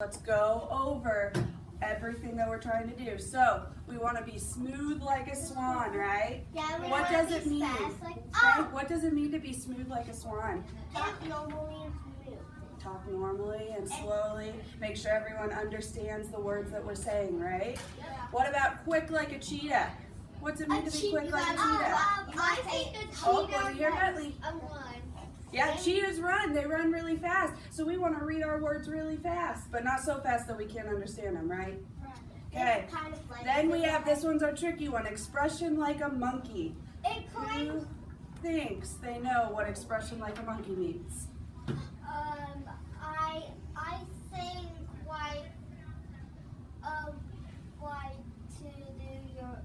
Let's go over everything that we're trying to do. So we want to be smooth like a swan, right? Yeah, we What does it mean? What does it mean to be smooth like a swan? Talk normally and smooth. Talk normally and slowly. Make sure everyone understands the words that we're saying, right? Yeah. What about quick like a cheetah? What's it mean to be quick like a cheetah? I think a cheetah. Oh, go to your Bentley. A run. Yeah, cheetahs run. They run really fast. So we want to read our words really fast, but not so fast that we can't understand them, right? Okay. Kind of like Then we have, this one's our tricky one, expression like a monkey. It Who thinks they know what expression like a monkey means? I think why to do your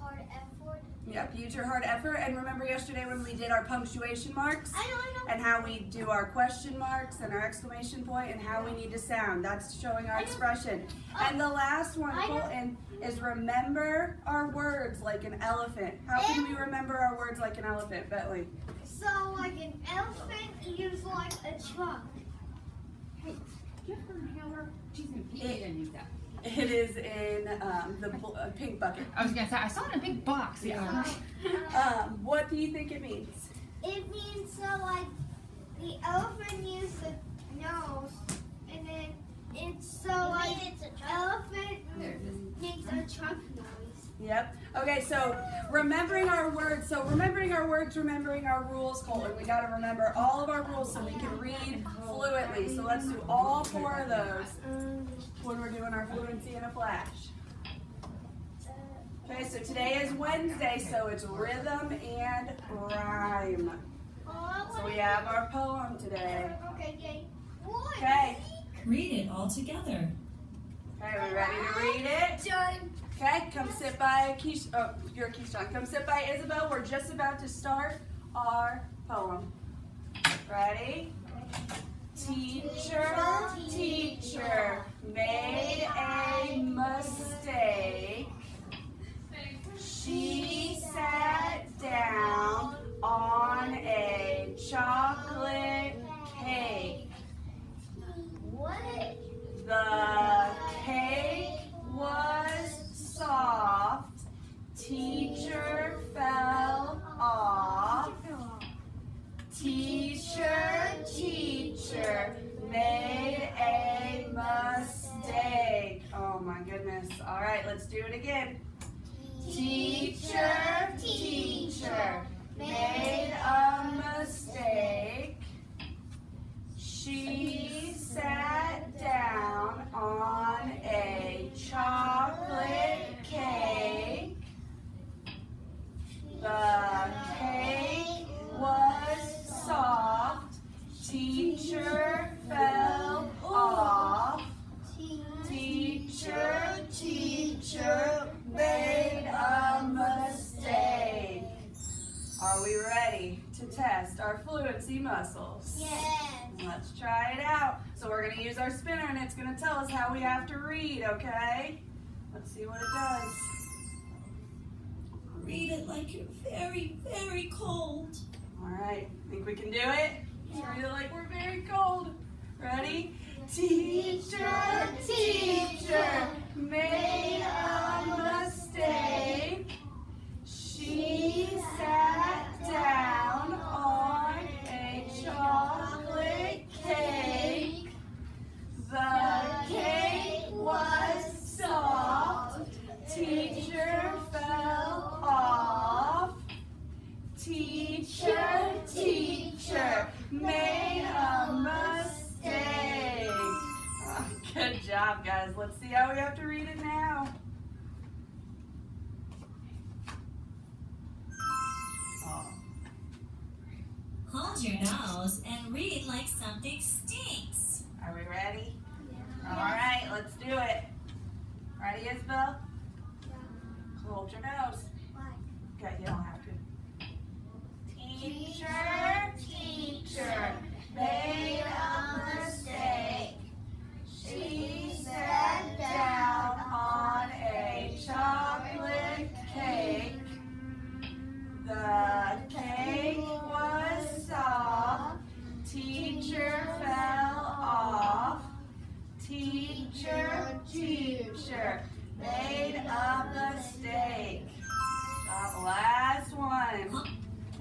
hard effort. Yep, use your hard effort. And remember yesterday when we did our punctuation marks? I know. And how we do our question marks and our exclamation point and how we need to sound. That's showing our expression. And the last one, Colton, is remember our words like an elephant. How can we remember our words like an elephant, Bentley? So like an elephant is like a truck. Hey, give her an inhaler. She's an idiot and use that. It is in the pink bucket. I was gonna say I saw it in a big box. Yeah. What do you think it means? It means so like the elephant uses the nose, and then it's so like elephant makes a truck noise. Yep. Okay, so remembering our words. So remembering our words, remembering our rules, Colton. We got to remember all of our rules so we can read fluently. So let's do all 4 of those when we're doing our fluency in a flash. Okay, so today is Wednesday, so it's rhythm and rhyme. So we have our poem today. Okay. Read it all together. Okay, are we ready to read it? Done. Okay, come sit by you're Keyshawn. Come sit by Isabel. We're just about to start our poem. Ready? Teacher, teacher, made a mistake. She sat down on a chocolate cake. What? The cake was soft. Teacher fell off. Teacher, teacher, made a mistake. Oh my goodness. All right, let's do it again. Teacher, teacher, made a mistake. She sat down on a chocolate cake. The cake was soft. Teacher fell off. Teacher, teacher, made a mistake. Are we ready to test our fluency muscles? Yes. Let's try it out. So we're going to use our spinner and it's going to tell us how we have to read, okay? Let's see what it does. Read it like you're very, very cold. All right, think we can do it? Let's read it like we're very cold. Ready? Teacher, teacher, made a mistake. She sat down on a chocolate cake. The cake was soft. Teacher fell off. Teacher, teacher, made a mistake. Oh, good job, guys. Let's see how we have to read it now. Hold your nose and read like something stinks. Are we ready? Yeah. All right, let's do it. Ready, Isabel? Yeah. Hold your nose. Why? Okay, you don't have to. Teacher, teacher, made a mistake. She sat down on a chocolate cake. The cake was soft. Teacher fell off.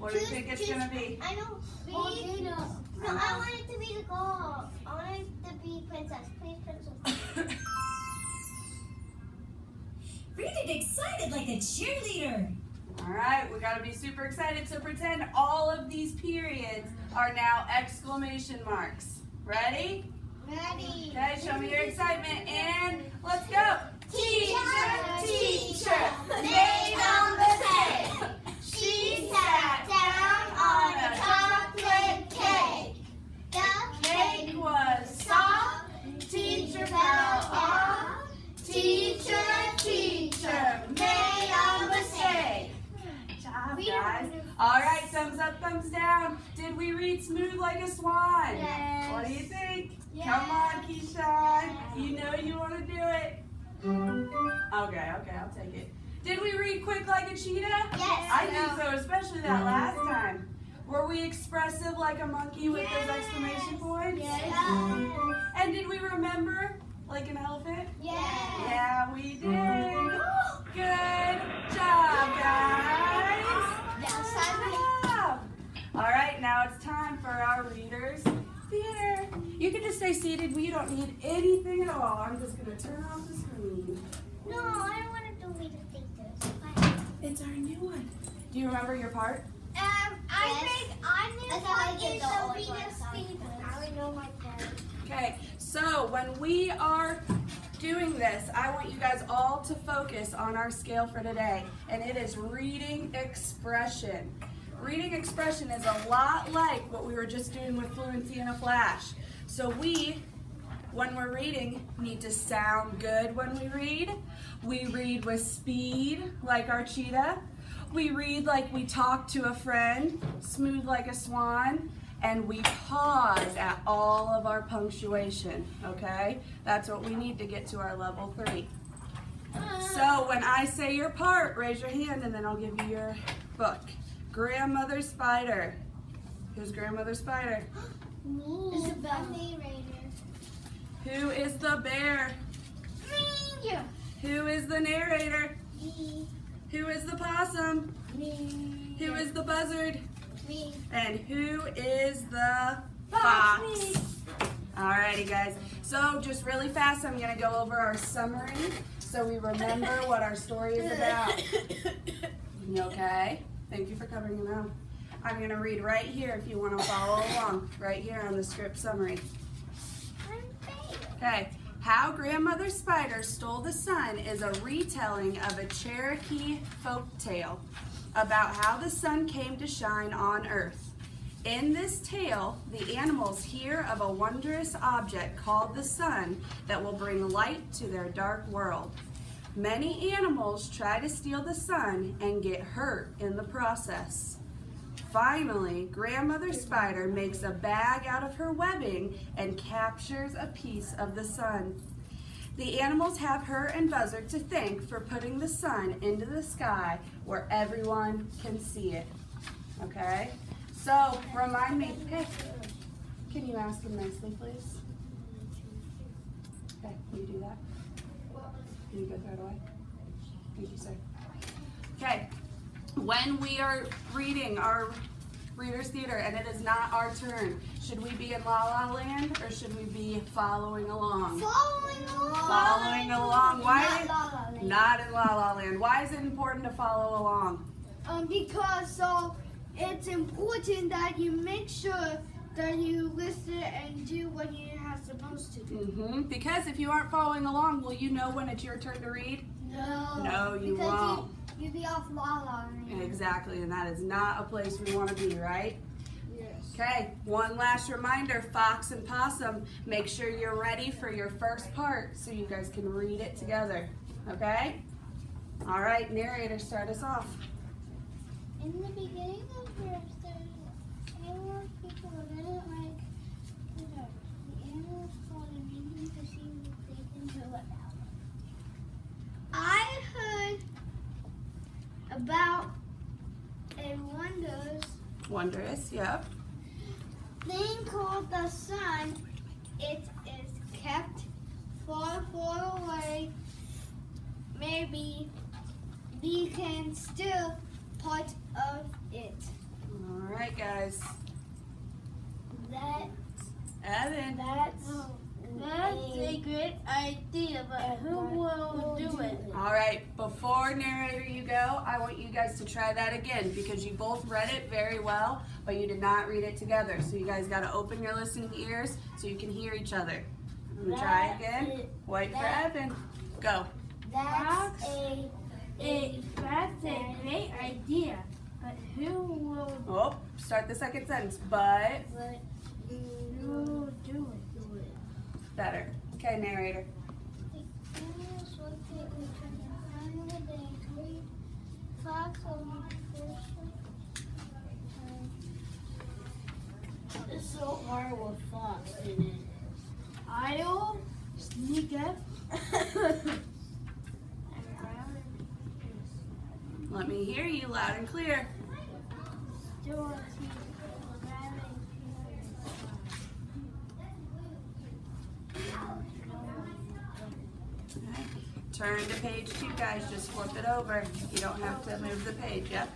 What do you think it's gonna be? I know. No, I want it to be the girl. I want it to be princess. Please, princess. Read it excited like a cheerleader. All right, we gotta be super excited. So pretend all of these periods are now exclamation marks. Ready? Ready. Okay, show me your excitement and let's go. Teacher, teacher, made on the day. She sat down on a chocolate cake. The cake was soft. Teacher fell off. Teacher, teacher, made a mistake. Good job, guys. All right, thumbs up, thumbs down. Did we read Smooth Like a Swan? Yes. What do you think? Yes. Come on, Keyshawn. You know you want to do it. Okay, I'll take it. Did we read Quick Like a Cheetah? Yes. I think so, especially that last time. Were we expressive like a monkey with those exclamation points? Yes. And did we remember like an elephant? Yes. Yeah, we did. Good job, guys. Yes, Good job. All right, now it's time for our Readers Theater. You can just stay seated. We don't need anything at all. I'm just going to turn off the screen. No, I don't want to do me the theaters. It's our new one. Do you remember your part? I think I knew what is the Venus theater. I know my part. Okay, so when we are doing this, I want you guys all to focus on our scale for today, and it is reading expression. Reading expression is a lot like what we were just doing with fluency in a flash. So we, when we're reading, need to sound good when we read. We read with speed, like our cheetah. We read like we talk to a friend, smooth like a swan. And we pause at all of our punctuation, okay? That's what we need to get to our level 3. So when I say your part, raise your hand and then I'll give you your book. Grandmother Spider. Who's Grandmother Spider? Me. Isabel. Narrator. Who is the bear? Me. Who is the narrator? Me. Who is the possum? Me. Who is the buzzard? Me. And who is the fox? Alrighty, guys. So just really fast, I'm gonna go over our summary so we remember what our story is about. You okay? Thank you for covering your mouth. I'm gonna read right here if you want to follow along. Right here on the script summary. Okay. How Grandmother Spider Stole the Sun is a retelling of a Cherokee folk tale about how the sun came to shine on Earth. In this tale, the animals hear of a wondrous object called the sun that will bring light to their dark world. Many animals try to steal the sun and get hurt in the process. Finally, Grandmother Spider makes a bag out of her webbing and captures a piece of the sun. The animals have her and Buzzard to thank for putting the sun into the sky where everyone can see it. Okay? So, remind me, hey, can you ask him nicely, please? Okay, can you do that? Can you go throw it away? Thank you, sir. Okay, when we are reading our Reader's Theater and it is not our turn, should we be in La La Land or should we be following along? Following along. Following along. Why? Not La La Land. Not in La La Land. Why is it important to follow along? Because it's important that you make sure that you listen and do what you're supposed to do. Because if you aren't following along, will you know when it's your turn to read? No. No, you won't. You'd be off La La Land. Exactly, and that is not a place we want to be, right? Yes. Okay, one last reminder, Fox and Possum, make sure you're ready for your first part so you guys can read it together, okay? All right, narrator, start us off. In the beginning of Earth, there were people who didn't like the dark. The animals called and needed to see what they can do about it. I heard about a Wondrous, yep. thing called the sun. It is kept far, far away. Maybe we can still part of it. right, guys. That Evan. that's a good idea, but who will do it? All right, before narrator you go, I want you guys to try that again because you both read it very well, but you did not read it together. So you guys got to open your listening ears so you can hear each other. I'm gonna try again. Wait for Evan. Go. That's a great idea, but who will Oh, start the second sentence. But do it? better. Okay, narrator. It's so hard with fox in it. I'll sneak up and grab Let me hear you loud and clear. Dorothy. Okay. Turn to page 2, guys. Just flip it over. You don't have to move the page. Yep.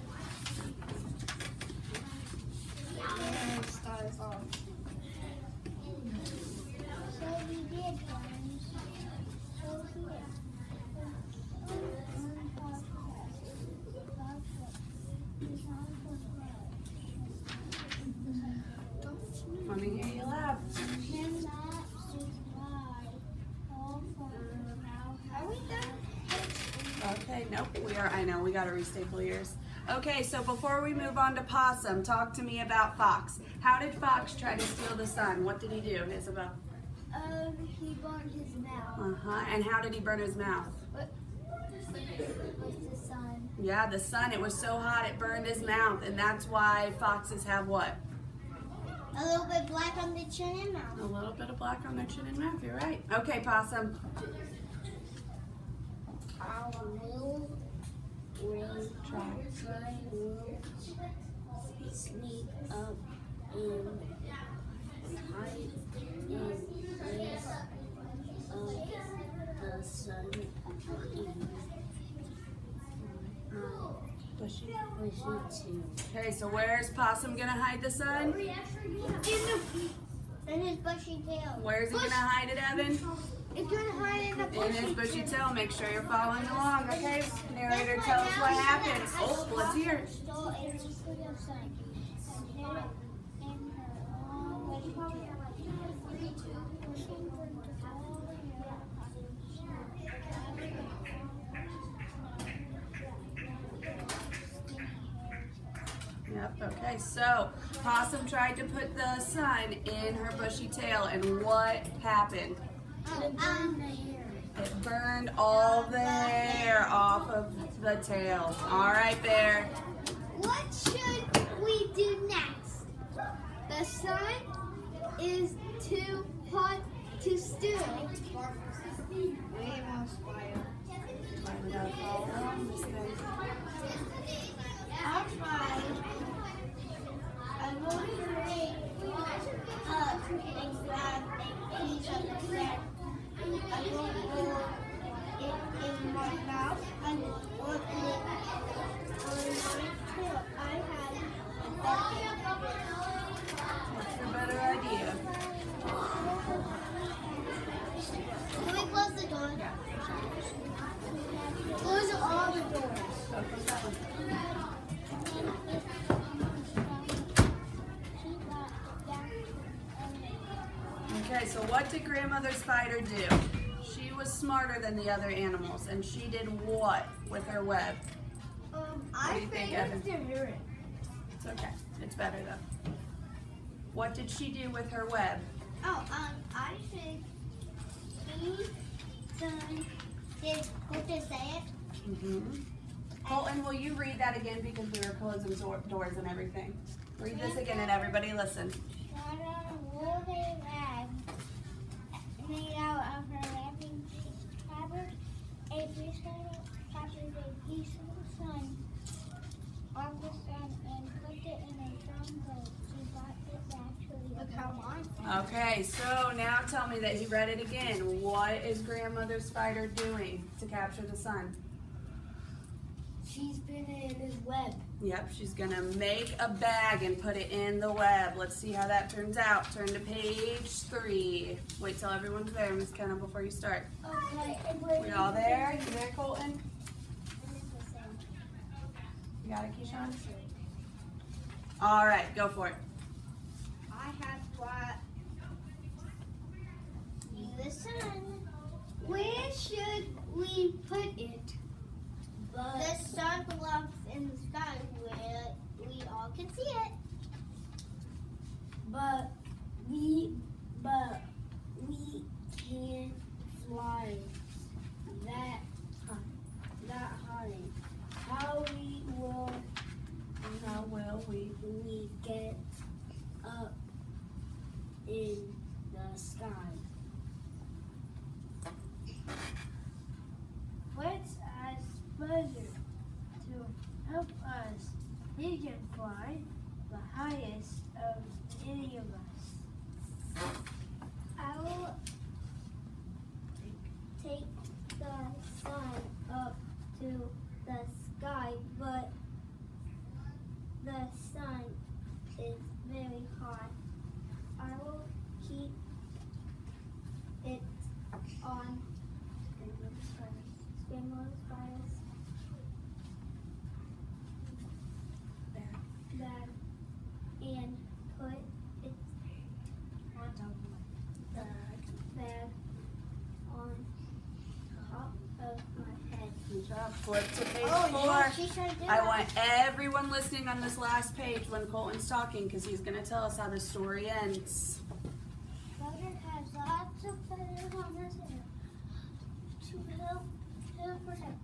So we did, guys. So here. Let me hear you loud. Are we done? Okay, nope, we are. I know, we gotta restaple ears. Okay, so before we move on to Possum, talk to me about Fox. How did Fox try to steal the sun? What did he do, Isabel? He burned his mouth Uh-huh, and how did he burn his mouth? with the sun. Yeah, the sun, it was so hot it burned his mouth, and that's why foxes have what? A little bit black on the chin and mouth. A little bit of black on their chin and mouth, you're right. Okay, Possum. Our little red try will sneak up and hide in place of the sun Bushy. too. Okay, so where's Possum gonna hide the sun? In his bushy tail. Where's he gonna hide it, Evan? It's gonna hide in the In bushy his bushy tail. tail. Make sure you're following along, okay? Narrator, tell us what happens. Oh, let's hear it. Stole a secret of sun and hid it in her own bushy tail. Yep, okay, so Possum tried to put the sun in her bushy tail, and what happened? It burned all the hair off of the tail. All right, Bear. What should we do next? The sun is too hot to stew. I'll try. I'm going to make and grab a piece of bread. I'm going to put it in my mouth and open it on my tail. I have What's your better idea? Can we close the door? Close all the doors. Okay, so what did Grandmother Spider do? She was smarter than the other animals, and she did what with her web? do I you think, finished Evan? the hearing. It's okay. It's better though. What did she do with her web? Oh, I think he done did Colton say it? Mm-hmm. Colton, will you read that again because we were closing doors and everything? Read this again and everybody listen. Got on a woolly rag made out of her wrapping fabric. A piece captured a piece of the sun of the sun and put it in a drum boat. She brought it back to the Look how mine. Okay, so now tell me that he read it again. What is Grandmother Spider doing to capture the sun? she's been in his web. Yep, she's gonna make a bag and put it in the web. Let's see how that turns out. Turn to page 3. Wait till everyone's there, Miss Kenna, before you start. Okay. We all there? You there, Colton? You got it, Keyshawn? All right, go for it. I have what? The sun. Where should we put it? The sun belongs in the sky where we all can see it. But we can't fly that high. How will we get up in the sky? Let's ask Buzzer to help us. He can fly the highest of any of us. I will take the sun up to the sky, but the sun is very hot. I will keep it on bag and put it on top of the bag on top of my head. Good job. Flip to page 4. Yeah, she sure did. I want everyone listening on this last page when Colton's talking because he's going to tell us how the story ends. Buzzard has lots of feathers on his head to help him protect him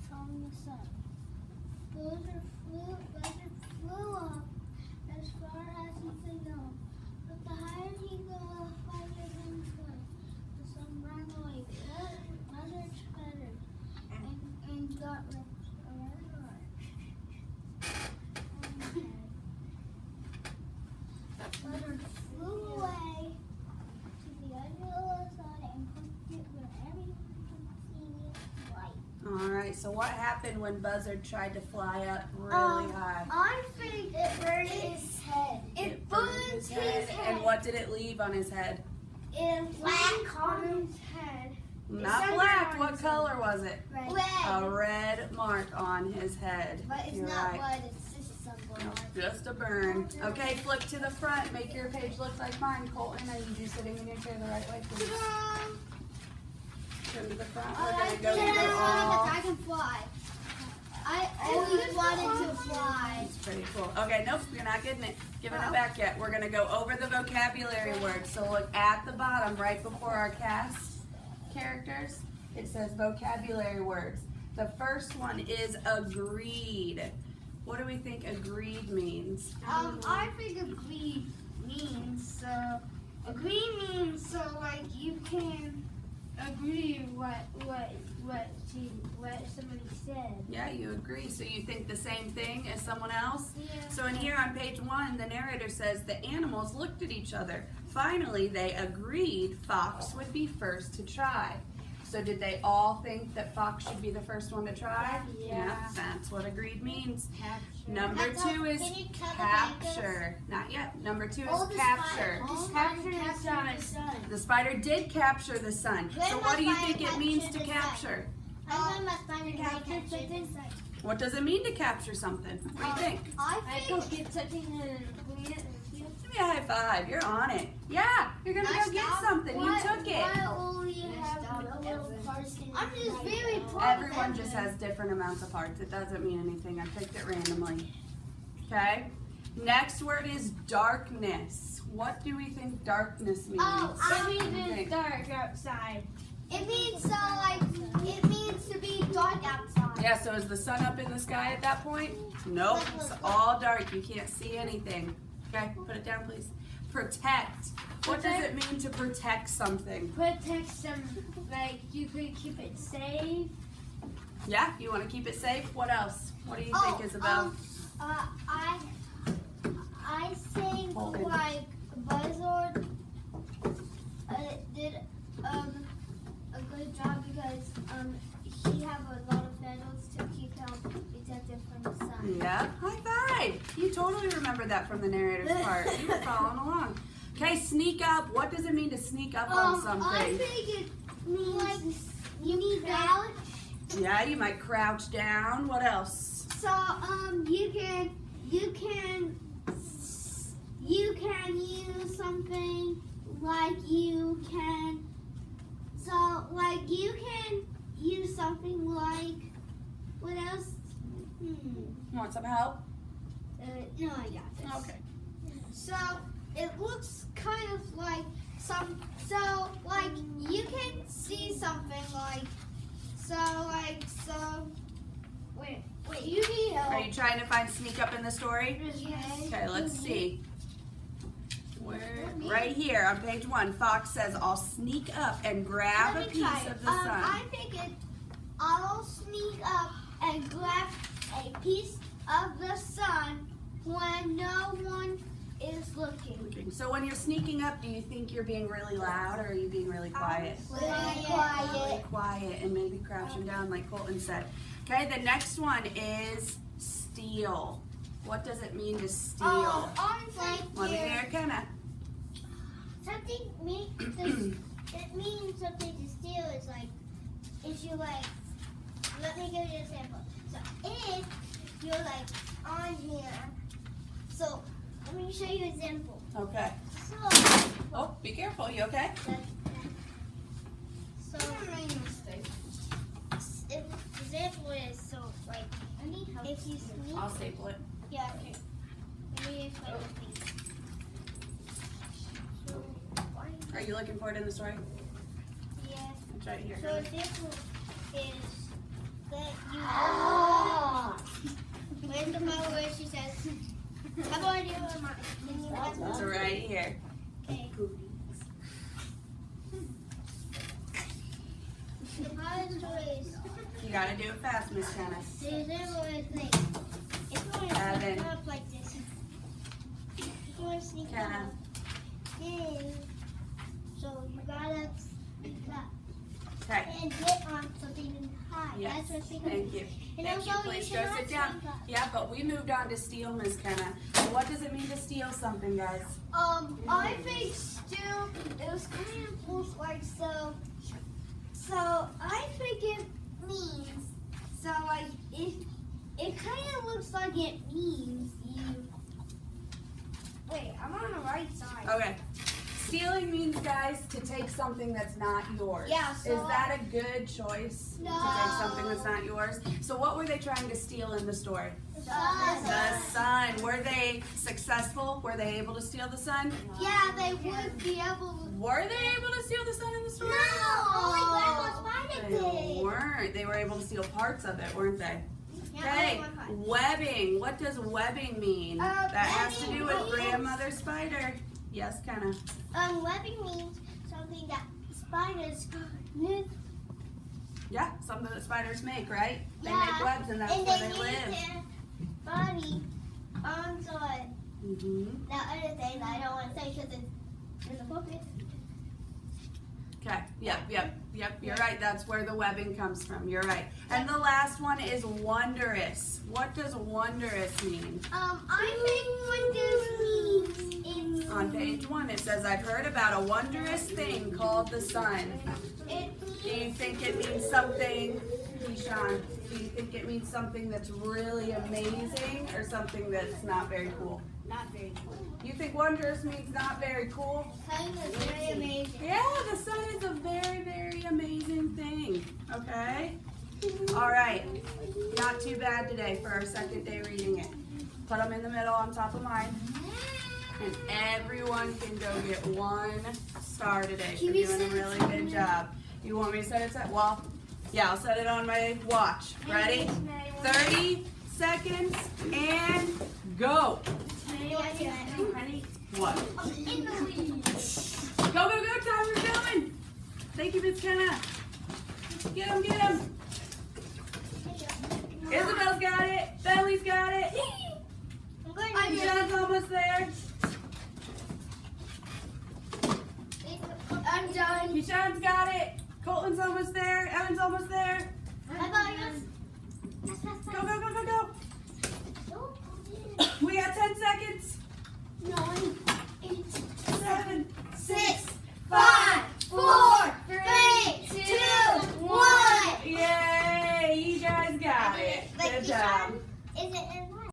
from the sun. Buzzard flew up as far as he could go. But the higher he got, the farther he flew. The sun ran away. Buzzard sputtered and got ripped around his head. Buzzard flew away to the other side and put it where everyone could see it right. All right, so what happened when Buzzard tried to fly up really high? I think it burned his head. It burned his head. And what did it leave on his head? And black on his head. Not black. What color was it? Red. A red mark on his head. But it's You're not right. blood, it's just some blood. No, just a burn. Okay, flip to the front. Make your page look like mine, Colton. I need you sitting in your chair the right way, please. Turn to the front. We're gonna go through all. I can fly. I always wanted to fly. It's pretty cool. Okay, nope, you're not giving it back yet. We're gonna go over the vocabulary words. So look at the bottom, right before our cast characters. It says vocabulary words. The first one is agreed. What do we think agreed means? I think agree means like you can agree what somebody said. Yeah, you agree. So you think the same thing as someone else? Yeah. So in here on page 1, the narrator says the animals looked at each other. Finally, they agreed Fox would be first to try. So did they all think that Fox should be the first one to try? Yeah. That's what agreed means. Capture. Number 2 is Can you tell the capture. Not yet. Number 2 Oh, is the capture. Capture the sun. The spider did capture the sun. So what do you think it means to capture? I think my spider captured something. What does it mean to capture something? What do you think? I go get something and clean it. Give me a high five. You're on it. Yeah, you're gonna go get something. You took it. I'm just very proud. Everyone just has different amounts of hearts. It doesn't mean anything. I picked it randomly. Okay. Next word is darkness. What do we think darkness means? It means it's dark outside. It means it means to be dark outside. Yeah, so is the sun up in the sky at that point? Nope, it's all dark. You can't see anything. Okay, put it down, please. Protect. What does it mean to protect something? Protect some, like you could keep it safe. Yeah, you want to keep it safe? What else? What do you think is about? I think Hold it. like Buzzard did a good job because he have a lot of feathers remembered that from the narrator's part. You were following along. Okay, sneak up. What does it mean to sneak up on I something? think it means like you need crouch. Yeah, you might crouch down. What else? So you can use something like you can use something like what else? You want some help? No, I got this. Okay. So it looks kind of like like you can see something like wait, you need help. Are you trying to find sneak up in the story? Yes. Okay, let's see. Right here on page 1, Fox says, I'll sneak up and grab a Let me piece try. of the sun. I think I'll sneak up and grab a piece of the sun when no one is looking. So when you're sneaking up, do you think you're being really loud or are you being really quiet? Really Quiet. quiet and maybe crouching down like Colton said. Okay, the next one is steal. What does it mean to steal? Let me hear Kenna. Something it means something to steal is like if you like. Let me give you an example. So if you're like on here, so let me show you an example. Okay. So Oh, be careful. You okay? so if example is so like if you sneak. I'll staple it. Yeah. Okay. Let me explain this thing. So Are you looking for it in the story? yeah. It's right here. So example is that you where's the part where she says how about I do it on mine? It's right here. Okay. The part of the story is You gotta do it fast, Miss Kenna. the example is like if you want to sneak up like this. If you want to sneak Kenna. up, then so you gotta sneak up. Okay. And get on something and hide. Yes. That's what sneak Thank you. And Thank you. also Please you go cannot sit down. sneak up. Yeah, but we moved on to steal, Miss Kenna. So what does it mean to steal something, guys? I think still it was kind of close, like so. So I think it means so like it kind of looks like it means you. Wait, I'm on the right side. Okay. Stealing means, guys, to take something that's not yours. Yeah, so Is that a good choice? No. To take something that's not yours? So what were they trying to steal in the story? The The sun. Were they successful? Were they able to steal the sun? Yeah, they would be able to. Were they able to steal the sun in the story? Only Grandma Spider They did. weren't. They were able to steal parts of it, weren't they? Yeah, Okay, only one part. webbing. What does webbing mean? That has to do with webbing means- grandmother spider. Yes, Kenna. Webbing means something that spiders move. Yeah, something that spiders make, right? They Yeah, make webs and that's and where they they use live. their body onto it. Mm-hmm. Now, other thing that I don't want to say because it's inappropriate. Okay, yep. You're right. That's where the webbing comes from. You're right. And the last one is wondrous. What does wondrous mean? I think what this means is On page 1, it says, I've heard about a wondrous thing called the sun. Do you think it means something, Keyshawn, do you think it means something that's really amazing or something that's not very cool? not very cool. You think wondrous means not very cool? Sun is very amazing. Yeah, the sun is a very, very amazing thing. Okay? All right. Not too bad today for our second day reading it. Put them in the middle on top of mine. And everyone can go get 1 star today for doing a really good job. You want me to set it at? Well, yeah, I'll set it on my watch. Ready? 30 seconds and go. Honey, What? in the lead. Go, time, we're filming. Thank you, Miss Kenna. Get him. Isabel's got it. Belly's got it. Keyshawn's almost there. I'm done. Keyshawn's got it. Colton's almost there. Evan's almost there.